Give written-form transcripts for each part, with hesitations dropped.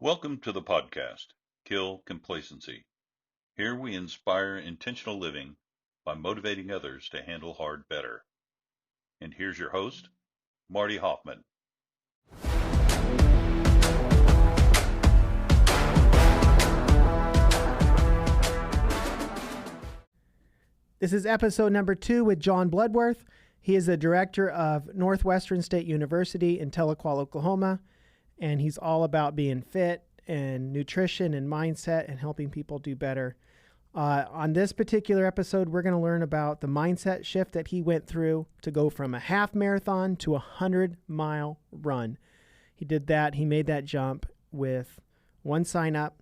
Welcome to the podcast, Kill Complacency. Here we inspire intentional living by motivating others to handle hard better. And here's your host, Marty Hofmann. This is episode number 2 with Jon Bloodworth. He is the director of Northwestern State University in Tahlequah, Oklahoma, and he's all about being fit and nutrition and mindset and helping people do better. On this particular episode, we're going to learn about the mindset shift that he went through to go from a half marathon to a 100-mile run. He did that. He made that jump with one sign up,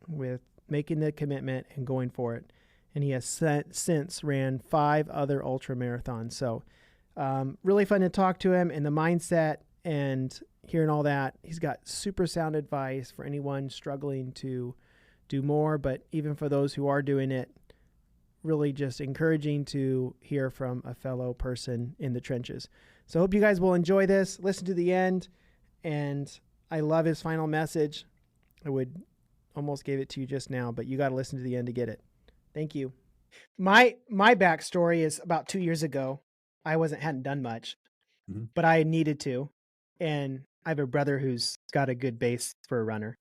with making the commitment and going for it. And he has since ran 5 other ultra marathons. So really fun to talk to him, and the mindset and hearing all that. He's got super sound advice for anyone struggling to do more, but even for those who are doing it, really just encouraging to hear from a fellow person in the trenches. So I hope you guys will enjoy this. Listen to the end. And I love his final message. I would almost gave it to you just now, but you got to listen to the end to get it. Thank you. My backstory is about 2 years ago. I hadn't done much, but I needed to. And I have a brother who's got a good base for a runner.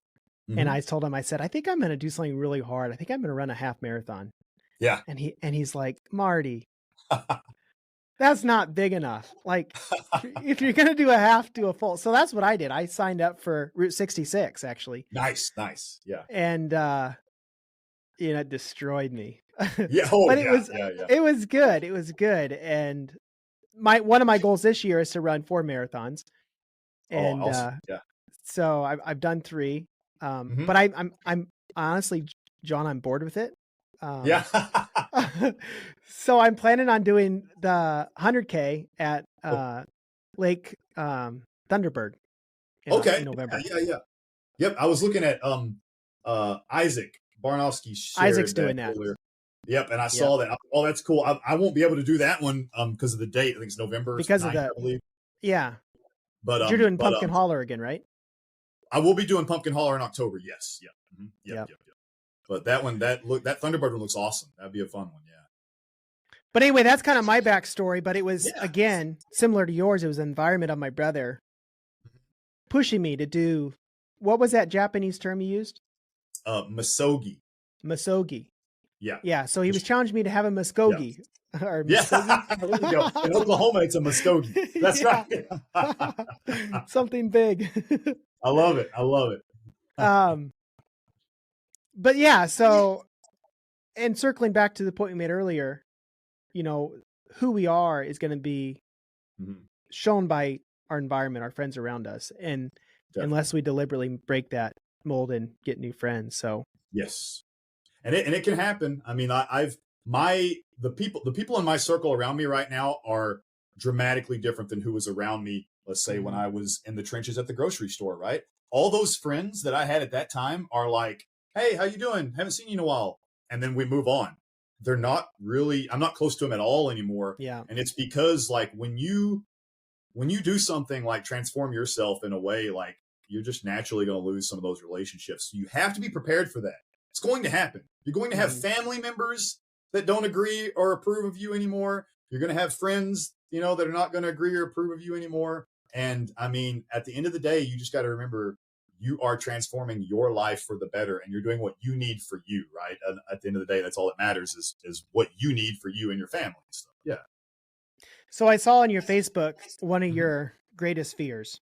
And I told him, I said, I think I'm going to do something really hard. I think I'm going to run a half marathon. Yeah. And he's like, Marty, that's not big enough. Like, if you're going to do a half, do a full. So that's what I did. I signed up for Route 66, actually. Nice. Yeah. And, it destroyed me. Yeah. But it was good. It was good. And one of my goals this year is to run 4 marathons. And, awesome. so I've done 3. But I'm honestly, John, I'm bored with it. So I'm planning on doing the 100K at, Lake, Thunderbird in November. Yeah. Yep. I was looking at, Isaac Barnowski. Isaac's doing that. Earlier. Yep. And I saw that. Oh, that's cool. I won't be able to do that one, because of the date. I think it's November. Because 9th, of that. I believe. Yeah. But you're doing Pumpkin Holler again, right? I will be doing Pumpkin Holler in October. Yes. Yeah. Yep. But that one, that Thunderbird one looks awesome. That'd be a fun one. Yeah. But anyway, that's kind of my backstory, but it was, again, similar to yours. It was the environment of my brother pushing me to do, what was that Japanese term you used? Masogi. Yeah. Yeah. So he was challenging me to have a Muskogee. Yeah. There you go. In Oklahoma, it's a Muskogee. That's right. Something big. I love it. But yeah, so, and circling back to the point we made earlier, who we are is going to be shown by our environment, our friends around us. And unless we deliberately break that mold and get new friends. So yes. And it can happen. I mean, the people in my circle around me right now are dramatically different than who was around me, let's say, when I was in the trenches at the grocery store, right? All those friends that I had at that time are like, hey, how you doing? Haven't seen you in a while. And then we move on. They're not really, I'm not close to them at all anymore. Yeah. And it's because, like, when you do something like transform yourself in a way, like, you're just naturally going to lose some of those relationships. You have to be prepared for that. It's going to happen. You're going to have family members that don't agree or approve of you anymore. You're going to have friends, that are not going to agree or approve of you anymore. And I mean, at the end of the day, you just got to remember you are transforming your life for the better, and you're doing what you need for you, right? And at the end of the day, that's all that matters is what you need for you and your family and stuff. Yeah. So I saw on your Facebook one of your greatest fears,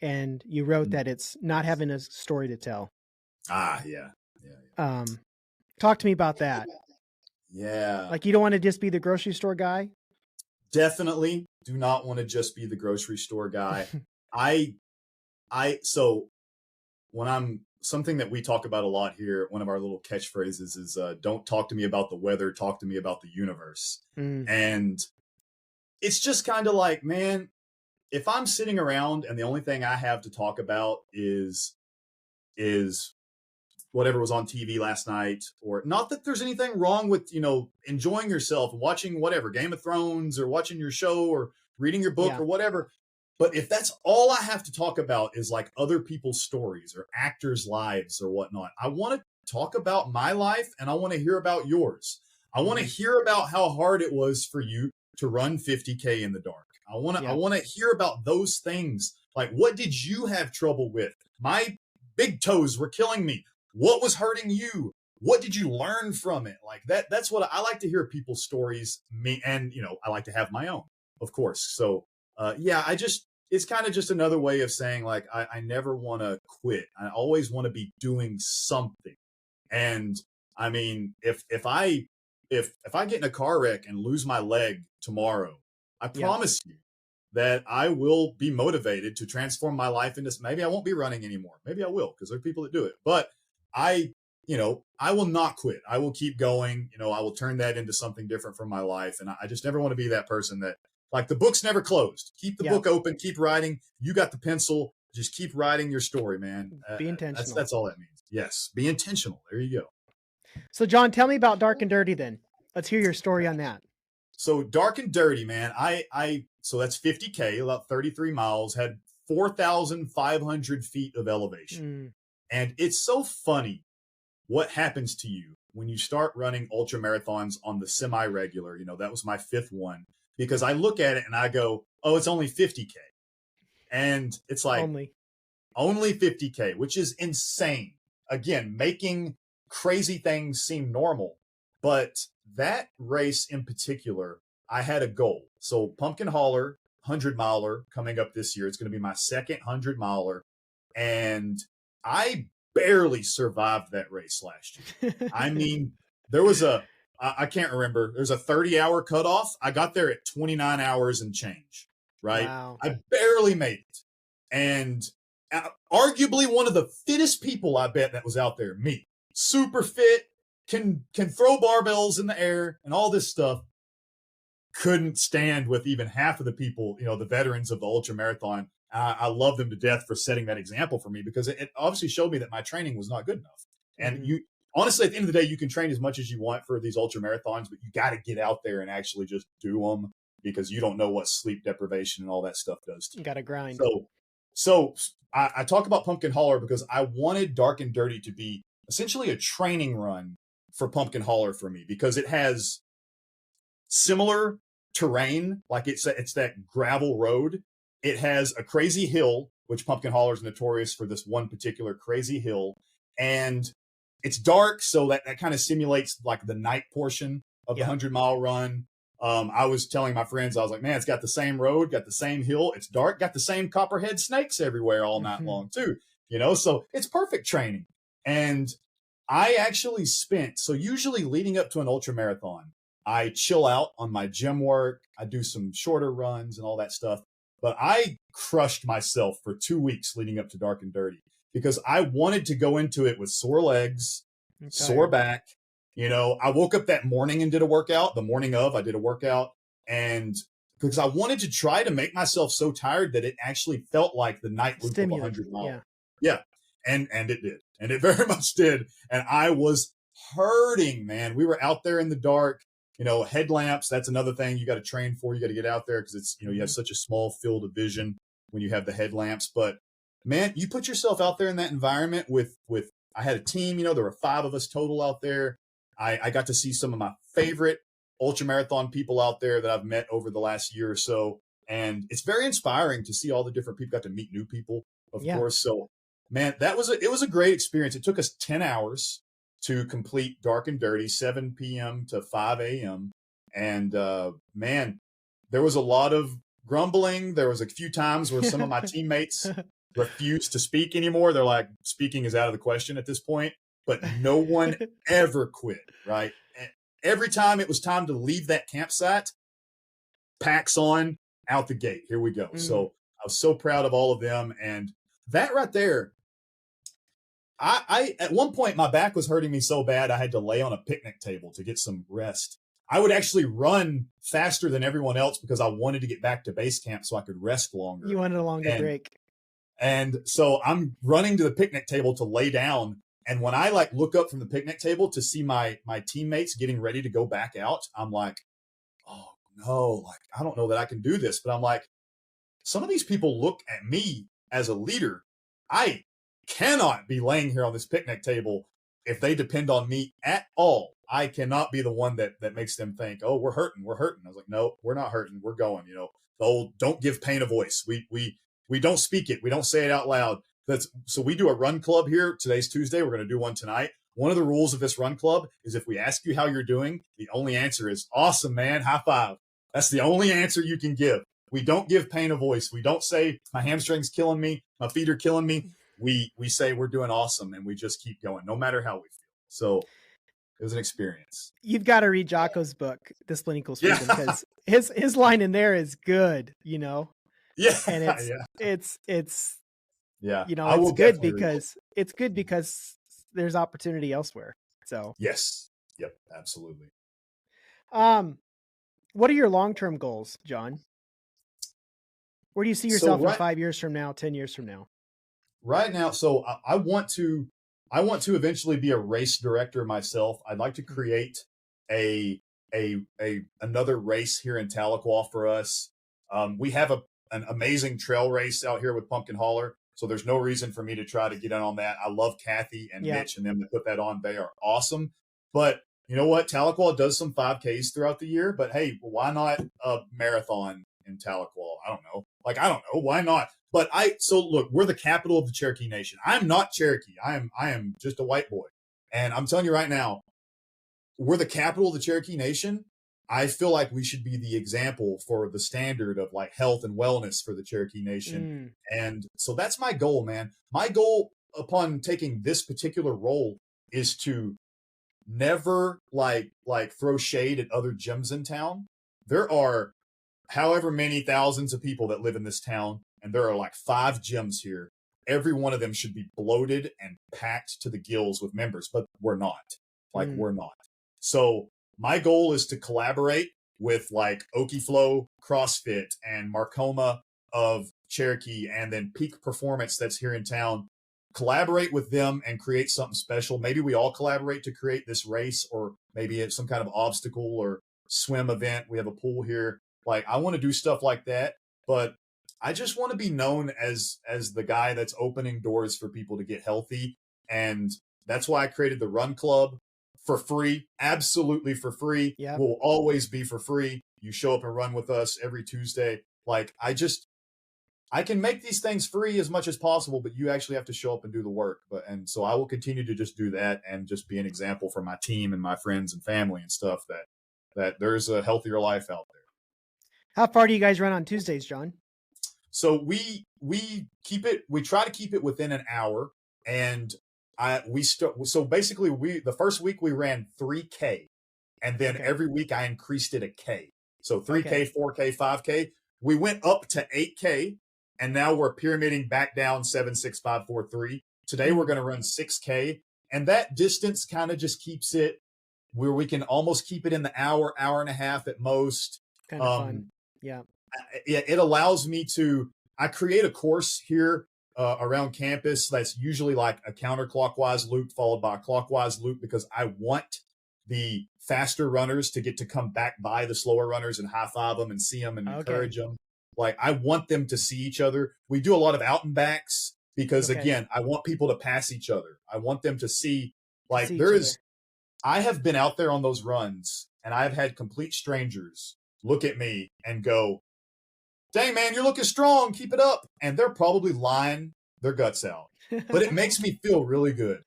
and you wrote that it's not having a story to tell. Yeah. Talk to me about that. Yeah. Like, you don't want to just be the grocery store guy? Definitely do not want to just be the grocery store guy. So when something that we talk about a lot here, one of our little catchphrases is, don't talk to me about the weather, talk to me about the universe. And it's just kind of like, man, if I'm sitting around and the only thing I have to talk about is whatever was on TV last night, or not that there's anything wrong with, enjoying yourself and watching whatever, Game of Thrones, or watching your show or reading your book or whatever. But if that's all I have to talk about is like other people's stories or actors' lives or whatnot, I want to talk about my life and I want to hear about yours. I want to hear about how hard it was for you to run 50K in the dark. I want to hear about those things. Like, what did you have trouble with? My big toes were killing me. What was hurting you? What did you learn from it? Like that's what I like to hear people's stories. And I like to have my own, of course. So it's kind of just another way of saying like I never want to quit. I always want to be doing something. And I mean, if I get in a car wreck and lose my leg tomorrow, I promise you that I will be motivated to transform my life into, maybe I won't be running anymore. Maybe I will, because there are people that do it. But I will not quit. I will keep going. I will turn that into something different from my life. And I just never want to be that person that, like, the book's never closed. Keep the book open. Keep writing. You got the pencil. Just keep writing your story, man. Be intentional. That's all that means. Yes. Be intentional. There you go. So, John, tell me about Dark and Dirty then. Let's hear your story on that. So Dark and Dirty, man, so that's 50K, about 33 miles, had 4,500 feet of elevation. And it's so funny what happens to you when you start running ultra marathons on the semi-regular. That was my 5th one, because I look at it and I go, oh, it's only 50K. And it's like only 50K, which is insane. Again, making crazy things seem normal. But that race in particular, I had a goal. So Pumpkin Holler, 100-miler coming up this year. It's going to be my second 100-miler. And I barely survived that race last year. I mean, there was I can't remember. There's a 30-hour cutoff. I got there at 29 hours and change, right? Wow. I barely made it. And arguably one of the fittest people, I bet, that was out there, me. Super fit, can throw barbells in the air and all this stuff. Couldn't stand with even half of the people, the veterans of the ultra marathon. I love them to death for setting that example for me, because it obviously showed me that my training was not good enough. And you honestly, at the end of the day, you can train as much as you want for these ultra marathons, but you got to get out there and actually just do them, because you don't know what sleep deprivation and all that stuff does to you. You got to grind. So I talk about Pumpkin Holler because I wanted Dark and Dirty to be essentially a training run for Pumpkin Holler for me, because it has similar terrain. Like it's that gravel road. It has a crazy hill, which Pumpkin Holler is notorious for, this one particular crazy hill. And it's dark, so that kind of simulates like the night portion of the 100-mile run. I was telling my friends, I was like, man, it's got the same road, got the same hill. It's dark, got the same copperhead snakes everywhere all night long too. So it's perfect training. And I actually so usually leading up to an ultra marathon, I chill out on my gym work. I do some shorter runs and all that stuff. But I crushed myself for 2 weeks leading up to Dark and Dirty, because I wanted to go into it with sore legs, sore back. I woke up that morning and did a workout. The morning of, I did a workout. And because I wanted to try to make myself so tired that it actually felt like the night loop of 100 miles. Yeah. And it did. And it very much did. And I was hurting, man. We were out there in the dark. Headlamps, that's another thing you got to train for. You got to get out there, because it's, you have such a small field of vision when you have the headlamps. But man, you put yourself out there in that environment with I had a team, there were 5 of us total out there. I got to see some of my favorite ultramarathon people out there that I've met over the last year or so. And it's very inspiring to see all the different people. Got to meet new people, of course. So man, it was a great experience. It took us 10 hours to complete Dark and Dirty, 7 p.m. to 5 a.m. And man, there was a lot of grumbling. There was a few times where some of my teammates refused to speak anymore. They're like, speaking is out of the question at this point. But no one ever quit, right? Every time it was time to leave that campsite, packs on, out the gate. Here we go. So I was so proud of all of them. And that right there, I at one point, my back was hurting me so bad, I had to lay on a picnic table to get some rest. I would actually run faster than everyone else because I wanted to get back to base camp so I could rest longer. You wanted a longer break. And so I'm running to the picnic table to lay down. And when I look up from the picnic table to see my teammates getting ready to go back out, I'm like, oh no, I don't know that I can do this. But I'm like, some of these people look at me as a leader. I cannot be laying here on this picnic table if they depend on me at all. I cannot be the one that makes them think, oh, we're hurting. I was like, no, we're not hurting. We're going, the old, don't give pain a voice. We don't speak it. We don't say it out loud. So we do a run club here. Today's Tuesday. We're going to do one tonight. One of the rules of this run club is if we ask you how you're doing, the only answer is awesome, man. High five. That's the only answer you can give. We don't give pain a voice. We don't say my hamstring's killing me, my feet are killing me. We say we're doing awesome, and we just keep going, no matter how we feel. So it was an experience. You've got to read Jocko's book, Discipline Equals Freedom, because his line in there is good, Yeah. And it's yeah. it's good because there's opportunity elsewhere. So yes. Yep. Absolutely. What are your long-term goals, Jon? Where do you see yourself in 5 years from now, 10 years from now? Right now, so I want to eventually be a race director myself. I'd like to create another race here in Tahlequah for us. We have an amazing trail race out here with Pumpkin Holler, so there's no reason for me to try to get in on that. I love Kathy and Mitch and them to put that on. They are awesome. But you know what? Tahlequah does some 5Ks throughout the year, but hey, why not a marathon in Tahlequah? I don't know. Why not? But so look, we're the capital of the Cherokee Nation. I'm not Cherokee. I am just a white boy. And I'm telling you right now, we're the capital of the Cherokee Nation. I feel like we should be the example for the standard of like health and wellness for the Cherokee Nation. And so that's my goal, man. My goal upon taking this particular role is to never like throw shade at other gyms in town. There are however many thousands of people that live in this town, and there are like 5 gyms here. Every one of them should be bloated and packed to the gills with members, but we're not. We're not. So my goal is to collaborate with like Okie Flow, CrossFit, and Marcoma of Cherokee, and then Peak Performance that's here in town. Collaborate with them and create something special. Maybe we all collaborate to create this race, or maybe it's some kind of obstacle or swim event. We have a pool here. Like, I want to do stuff like that, but I just want to be known as the guy that's opening doors for people to get healthy. And that's why I created the Run Club for free, absolutely for free. Yep. Will always be for free. You show up and run with us every Tuesday. Like, I can make these things free as much as possible, but you actually have to show up and do the work. And so I will continue to just do that and just be an example for my team and my friends and family and stuff that there's a healthier life out there. How far do you guys run on Tuesdays, Jon? So we try to keep it within an hour, and so basically the first week we ran 3K, and then every week I increased it a K. So 3K, 4K, 5K. We went up to 8K, and now we're pyramiding back down 7, 6, 5, 4, 3. Today we're going to run 6K, and that distance kind of just keeps it where we can almost keep it in the hour and a half at most. Kind of fun. Yeah. It allows me I create a course here around campus that's usually like a counterclockwise loop followed by a clockwise loop, because I want the faster runners to get to come back by the slower runners and high five them and see them and encourage them. Like, I want them to see each other. We do a lot of out and backs because again, I want people to pass each other. I want them to see, like, I have been out there on those runs and I've had complete strangers look at me and go, dang, man, you're looking strong. Keep it up. And they're probably lying their guts out, but it makes me feel really good.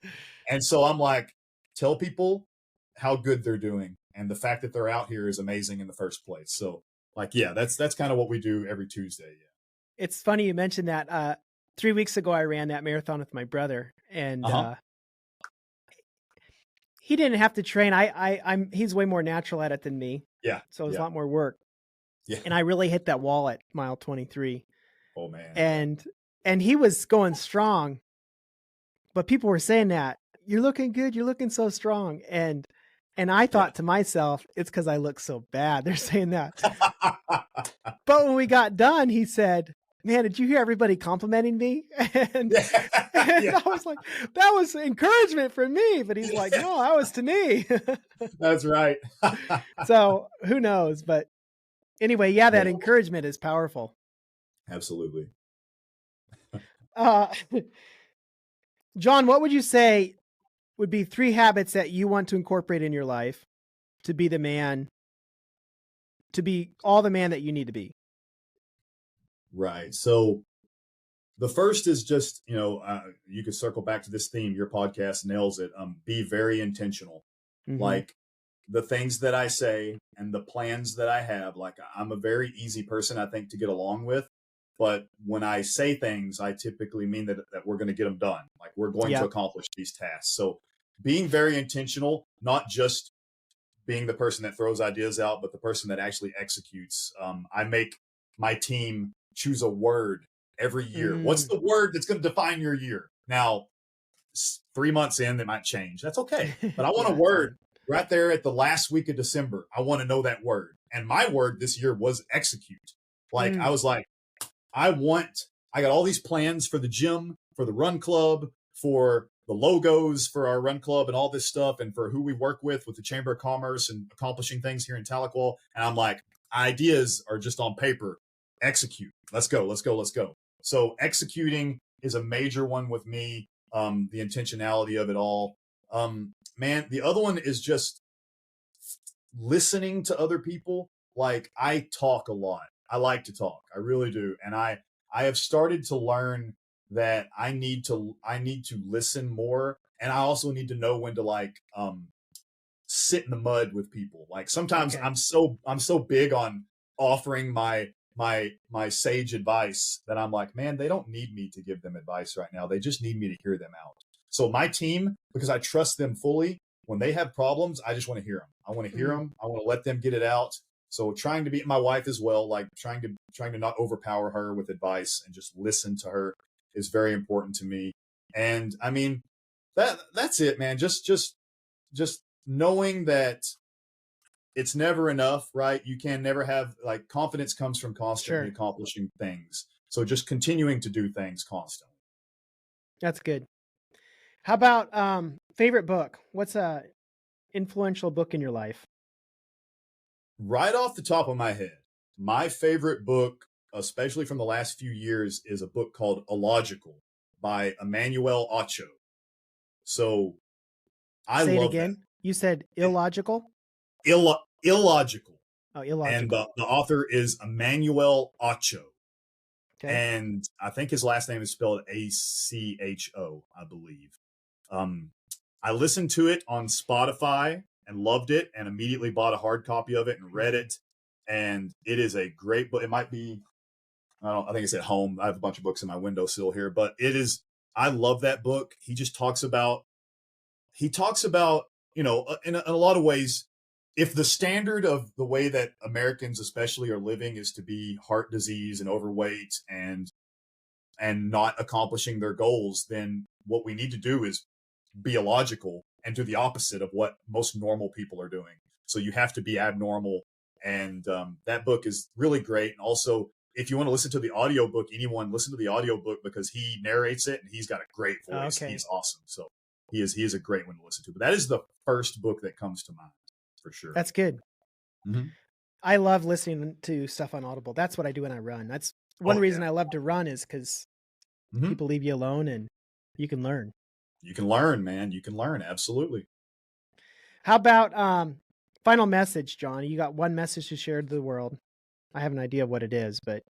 And so I'm like, tell people how good they're doing. And the fact that they're out here is amazing in the first place. So like, yeah, that's kind of what we do every Tuesday. Yeah. It's funny you mentioned that. 3 weeks ago, I ran that marathon with my brother, and he didn't have to train. He's way more natural at it than me. Yeah. So it was a lot more work. Yeah. And I really hit that wall at mile 23. Oh man. And he was going strong, but people were saying that you're looking good. You're looking so strong. And I thought to myself, it's because I look so bad. They're saying that. But when we got done, he said, man, did you hear everybody complimenting me? And I was like, that was encouragement for me. But he's like, no, that was to me. That's right. So who knows? But anyway, that encouragement is powerful. Absolutely. Uh, John, what would you say would be 3 habits that you want to incorporate in your life to be the man, to be all the man that you need to be? Right. So the first is just, you could circle back to this theme. Your podcast nails it. Be very intentional. Mm-hmm. Like the things that I say and the plans that I have, like I'm a very easy person, I think, to get along with. But when I say things, I typically mean that we're going to get them done. Like we're going to Yep. accomplish these tasks. So being very intentional, not just being the person that throws ideas out, but the person that actually executes. I make my team choose a word every year. What's Mm. the word that's going to define your year? Now, 3 months in, they might change. That's okay. But I want Yeah, a it's fine. word right there at the last week of December. I want to know that word. And my word this year was execute. Like I was like, I got all these plans for the gym, for the run club, for the logos for our run club and all this stuff, and for who we work with the Chamber of Commerce and accomplishing things here in Tahlequah. And I'm like, ideas are just on paper. Execute. Let's go. Let's go. Let's go. So executing is a major one with me. The intentionality of it all. Man, the other one is just listening to other people. Like I talk a lot. I like to talk. I really do. And I have started to learn that I need to listen more, and I also need to know when to sit in the mud with people. Like sometimes Okay. I'm so big on offering my sage advice that I'm like, man, they don't need me to give them advice right now. They just need me to hear them out. So my team, because I trust them fully, when they have problems, I just want to hear them. I want to hear them. I want to let them get it out. So trying to be my wife as well, like trying to not overpower her with advice and just listen to her is very important to me. And I mean, that's it, man. Just knowing that it's never enough, right? You can never have, like, confidence comes from constantly Sure. accomplishing things. So just continuing to do things constantly. That's good. How about favorite book? What's a influential book in your life? Right off the top of my head, my favorite book, especially from the last few years, is a book called Illogical by Emmanuel Ocho. So I Say it love that. again. You said illogical? Illogical. Oh, And illogical. the author is Emmanuel Ocho. Okay. And I think his last name is spelled Acho, I believe. I listened to it on Spotify and loved it, and immediately bought a hard copy of it and read it. And it is a great book. It might be, I think it's at home. I have a bunch of books in my windowsill here, but it is, I love that book. He talks about, in a lot of ways, if the standard of the way that Americans especially are living is to be heart disease and overweight and not accomplishing their goals, then what we need to do is be illogical and do the opposite of what most normal people are doing. So you have to be abnormal. And that book is really great. And also, if you want to listen to the audiobook, anyone listen to the audiobook because he narrates it and he's got a great voice. Okay. He's awesome. So he is a great one to listen to. But that is the first book that comes to mind for sure. That's good. Mhm. I love listening to stuff on Audible. That's what I do when I run. That's one reason I love to run, is because people leave you alone and you can learn. You can learn, man. You can learn. Absolutely. How about final message, John? You got one message to share to the world. I have an idea of what it is, but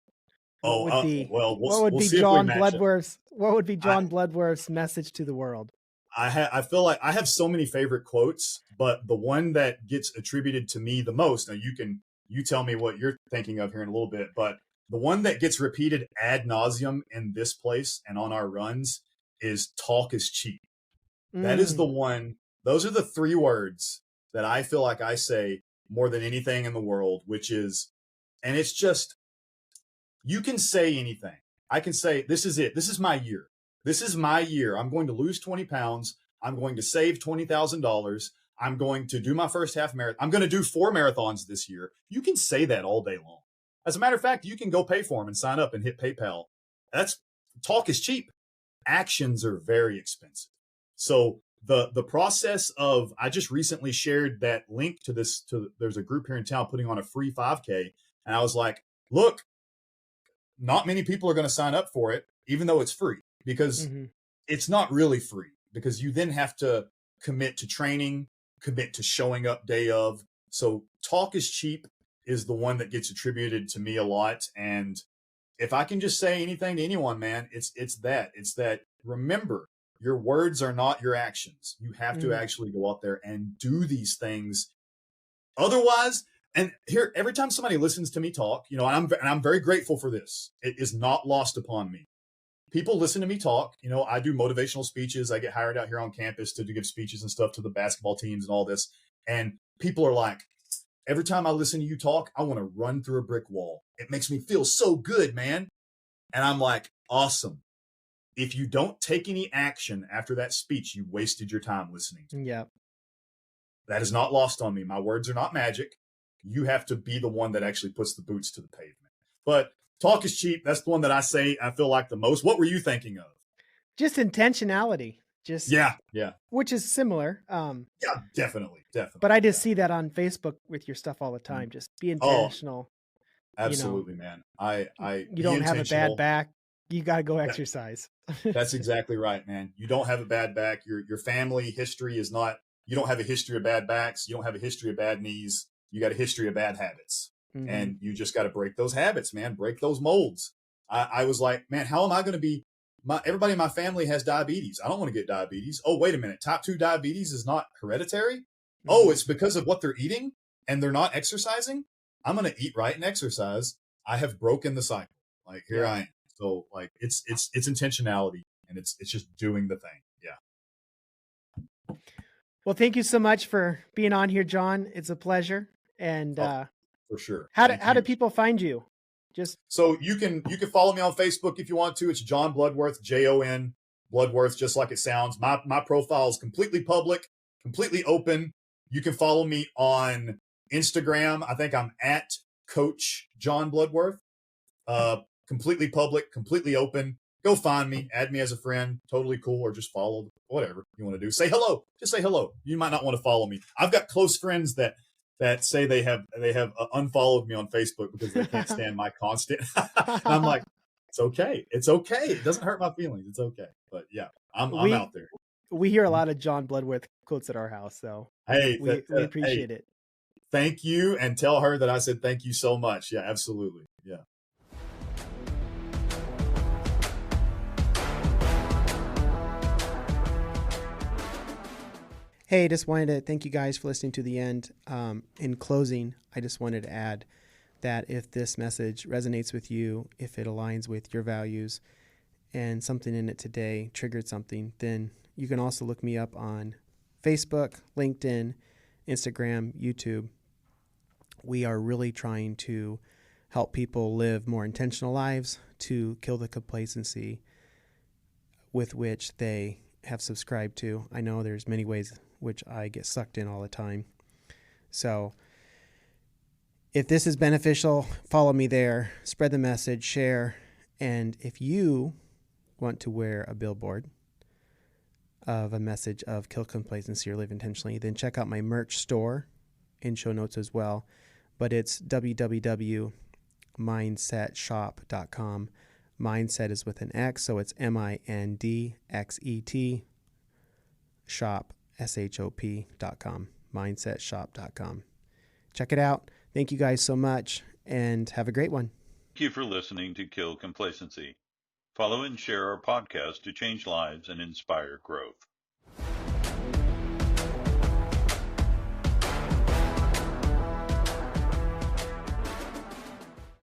what would be we'll see if we Jon match it. Bloodworth's Bloodworth's message to the world? I feel like I have so many favorite quotes, but the one that gets attributed to me the most, now you tell me what you're thinking of here in a little bit, but the one that gets repeated ad nauseum in this place and on our runs is talk is cheap. That is the one. Those are the 3 words that I feel like I say more than anything in the world, which is, and it's just, you can say anything. I can say, this is it. This is my year. This is my year. I'm going to lose 20 pounds. I'm going to save $20,000. I'm going to do my first half marathon. I'm going to do 4 marathons this year. You can say that all day long. As a matter of fact, you can go pay for them and sign up and hit PayPal. Talk is cheap. Actions are very expensive. So the process of, I just recently shared that link to there's a group here in town putting on a free 5K. And I was like, look, not many people are going to sign up for it, even though it's free, because it's not really free, because you then have to commit to training, commit to showing up day of. So talk is cheap is the one that gets attributed to me a lot. And if I can just say anything to anyone, man, it's that remember, your words are not your actions. You have to actually go out there and do these things. Otherwise, and here, every time somebody listens to me talk, you know, and I'm very grateful for this. It is not lost upon me. People listen to me talk. You know, I do motivational speeches. I get hired out here on campus to give speeches and stuff to the basketball teams and all this. And people are like, every time I listen to you talk, I want to run through a brick wall. It makes me feel so good, man. And I'm like, awesome. If you don't take any action after that speech, you wasted your time listening to me. Yeah. That is not lost on me. My words are not magic. You have to be the one that actually puts the boots to the pavement. But talk is cheap. That's the one that I say I feel like the most. What were you thinking of? Just intentionality. Just yeah. Which is similar. Yeah, definitely. But I just see that on Facebook with your stuff all the time. Just be intentional. Absolutely, man. You don't have a bad back. You got to go exercise. That's exactly right, man. You don't have a bad back. Your family history is not, you don't have a history of bad backs. You don't have a history of bad knees. You got a history of bad habits. And you just got to break those habits, man. Break those molds. I was like, man, how am I going to be, everybody in my family has diabetes. I don't want to get diabetes. Oh, wait a minute. Type 2 diabetes is not hereditary. Oh, it's because of what they're eating and they're not exercising. I'm going to eat right and exercise. I have broken the cycle. Like here I am. So like it's intentionality, and it's just doing the thing. Yeah. Well, thank you so much for being on here, Jon. It's a pleasure. And for sure. How do people find you? Just so you can follow me on Facebook if you want to. It's Jon Bloodworth, Jon Bloodworth, just like it sounds. My profile is completely public, completely open. You can follow me on Instagram. I think I'm at Coach Jon Bloodworth. Completely public, completely open. Go find me, add me as a friend. Totally cool, or just follow, whatever you want to do. Say hello. Just say hello. You might not want to follow me. I've got close friends that say they have unfollowed me on Facebook because they can't stand my constant. And I'm like, it's okay. It's okay. It doesn't hurt my feelings. It's okay. But yeah, I'm out there. We hear a lot of Jon Bloodworth quotes at our house, so hey, we appreciate it. Thank you, and tell her that I said thank you so much. Yeah, absolutely. Yeah. Hey, just wanted to thank you guys for listening to the end. In closing, I just wanted to add that if this message resonates with you, if it aligns with your values, and something in it today triggered something, then you can also look me up on Facebook, LinkedIn, Instagram, YouTube. We are really trying to help people live more intentional lives, to kill the complacency with which they have subscribed to. I know there's many ways which I get sucked in all the time. So if this is beneficial, follow me there, spread the message, share. And if you want to wear a billboard of a message of kill complacency or live intentionally, then check out my merch store in show notes as well. But it's www.mindsetshop.com. Mindset is with an X, so it's MINDXET shop, SHOP.com, mindsetshop.com. Check it out. Thank you guys so much, and have a great one. Thank you for listening to Kill Complacency. Follow and share our podcast to change lives and inspire growth.